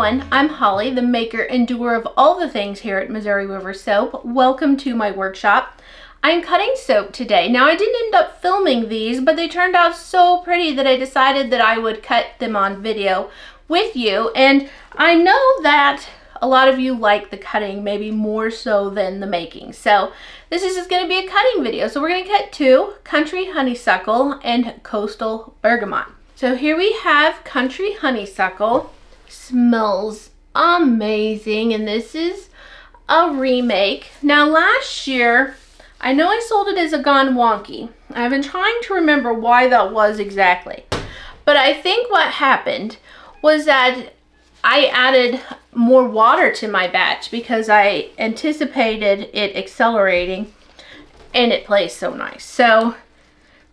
everyone, I'm Holly, the maker and doer of all the things here at Missouri River Soap. Welcome to my workshop. I'm cutting soap today. Now I didn't end up filming these, but they turned out so pretty that I decided that I would cut them on video with you. And I know that a lot of you like the cutting maybe more so than the making. So this is just going to be a cutting video. So we're going to cut two, Country Honeysuckle and Coastal Bergamot. So here we have Country Honeysuckle. Smells amazing, and this is a remake. Now last year, I know I sold it as a Gone Wonky. I've been trying to remember why that was exactly. But I think what happened was that I added more water to my batch because I anticipated it accelerating, and it plays so nice. So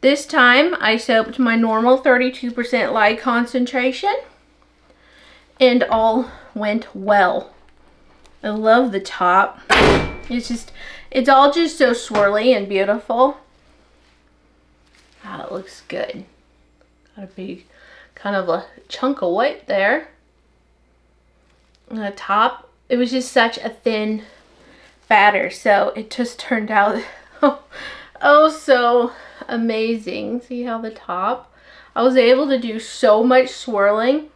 this time I soaped my normal 32% lye concentration, and all went well. I love the top. It's all just so swirly and beautiful. Wow, it looks good. Got a big kind of a chunk of white there. On the top, it was just such a thin batter, so it just turned out oh so amazing. See how the top, I was able to do so much swirling.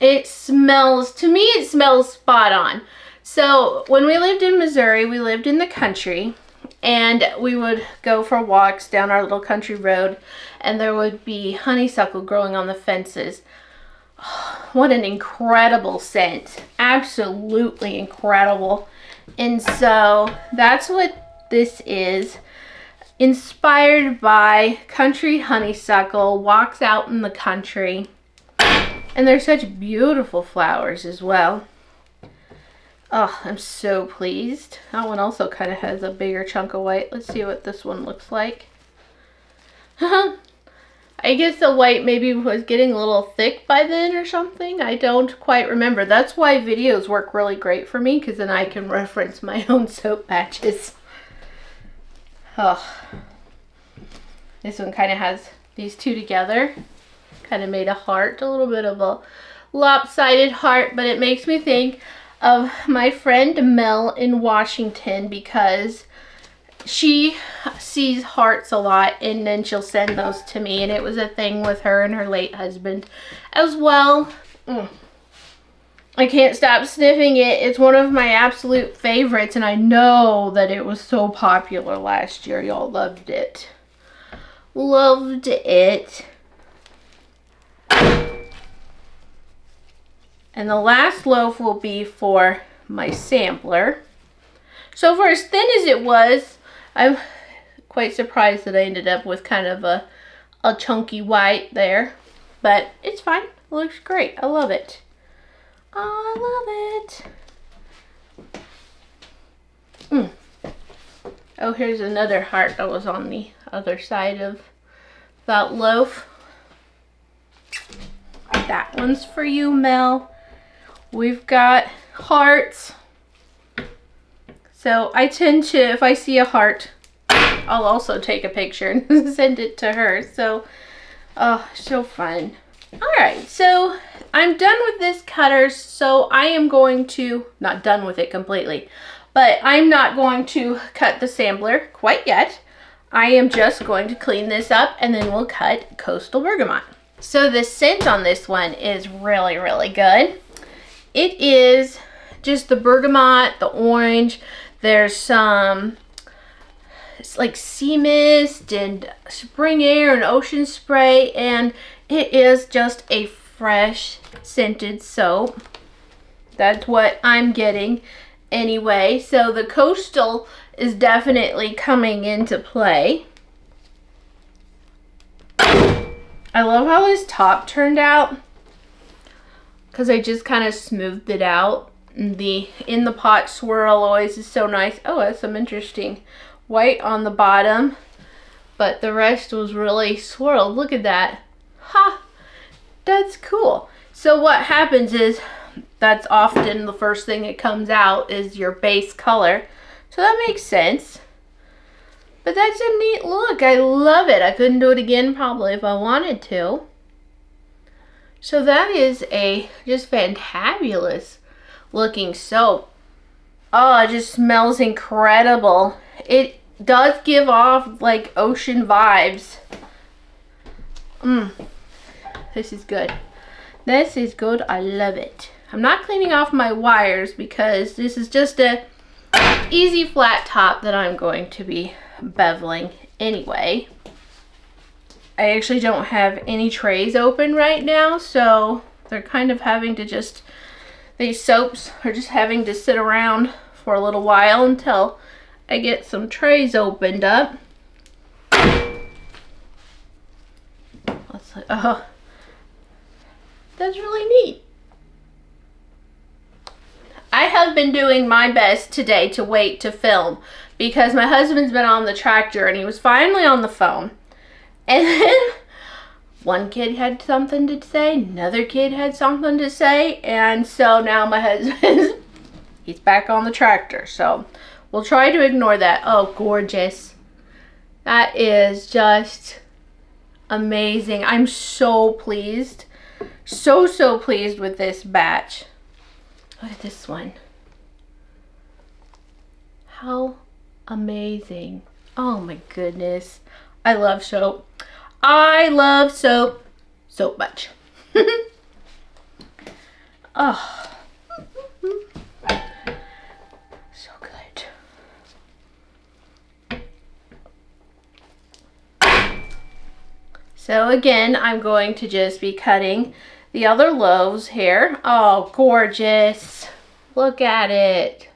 It smells, to me it smells spot on. So when we lived in Missouri, we lived in the country, and we would go for walks down our little country road, and there would be honeysuckle growing on the fences. Oh, what an incredible scent. Absolutely incredible. And so that's what this is. Inspired by Country Honeysuckle, walks out in the country. And they're such beautiful flowers as well. Oh, I'm so pleased. That one also kind of has a bigger chunk of white. Let's see what this one looks like. I guess the white maybe was getting a little thick by then or something. I don't quite remember. That's why videos work really great for me, because then I can reference my own soap batches. Oh, this one kind of has these two together. Kind of made a heart, a little bit of a lopsided heart, but it makes me think of my friend Mel in Washington, because she sees hearts a lot and then she'll send those to me, and it was a thing with her and her late husband as well. I can't stop sniffing it. It's one of my absolute favorites, and I know that it was so popular last year. Y'all loved it. Loved it. And the last loaf will be for my sampler. So for as thin as it was, I'm quite surprised that I ended up with kind of a chunky white there. But it's fine. It looks great. I love it. I love it. Oh, here's another heart that was on the other side of that loaf. That one's for you, Mel. We've got hearts. So I tend to, if I see a heart, I'll also take a picture and send it to her. So, oh, so fun. All right, so I'm done with this cutter. So I am going to, not done with it completely, but I'm not going to cut the sampler quite yet. I am just going to clean this up, and then we'll cut Coastal Bergamot. So the scent on this one is really, really good. It is just the bergamot, the orange. There's some, it's like sea mist and spring air and ocean spray, and it is just a fresh scented soap. That's what I'm getting anyway. So the coastal is definitely coming into play. I love how this top turned out, because I just kind of smoothed it out. The in the pot swirl always is so nice. Oh, that's some interesting white on the bottom, but the rest was really swirled. Look at that. Ha! That's cool. So what happens is, that's often the first thing that comes out is your base color. So that makes sense. But that's a neat look. I love it. I couldn't do it again probably if I wanted to. So that is a just fantabulous looking soap. Oh, it just smells incredible. It does give off like ocean vibes. This is good. This is good. I love it. I'm not cleaning off my wires because this is just a easy flat top that I'm going to be beveling anyway. I actually don't have any trays open right now, so they're kind of having to just, these soaps are just having to sit around for a little while until I get some trays opened up. Let's look. Oh, that's really neat. I have been doing my best today to wait to film because my husband's been on the tractor and he was finally on the phone. And then one kid had something to say, another kid had something to say, and so now my husband, he's back on the tractor. So we'll try to ignore that. Oh, gorgeous. That is just amazing. I'm so pleased. So pleased with this batch. Look at this one. How amazing. Oh my goodness. I love soap. I love soap so much. Oh. So good. So again, I'm going to just be cutting the other loaves here. Oh, gorgeous. Look at it.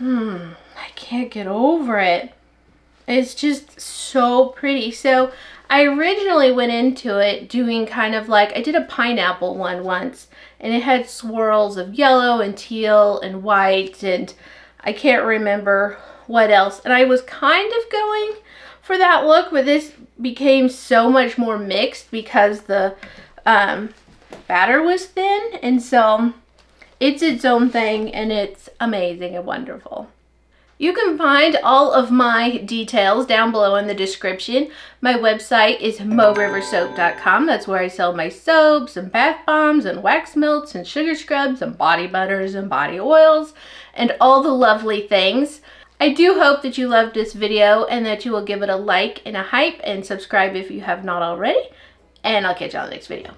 I can't get over it. It's just so pretty. So I originally went into it doing kind of like, I did a pineapple one once, and it had swirls of yellow and teal and white, and I can't remember what else. And I was kind of going for that look, but this became so much more mixed because the batter was thin, and so it's its own thing, and it's amazing and wonderful. You can find all of my details down below in the description. My website is moriversoap.com. That's where I sell my soaps and bath bombs and wax melts and sugar scrubs and body butters and body oils and all the lovely things. I do hope that you loved this video and that you will give it a like and a hype and subscribe if you have not already. And I'll catch you on the next video.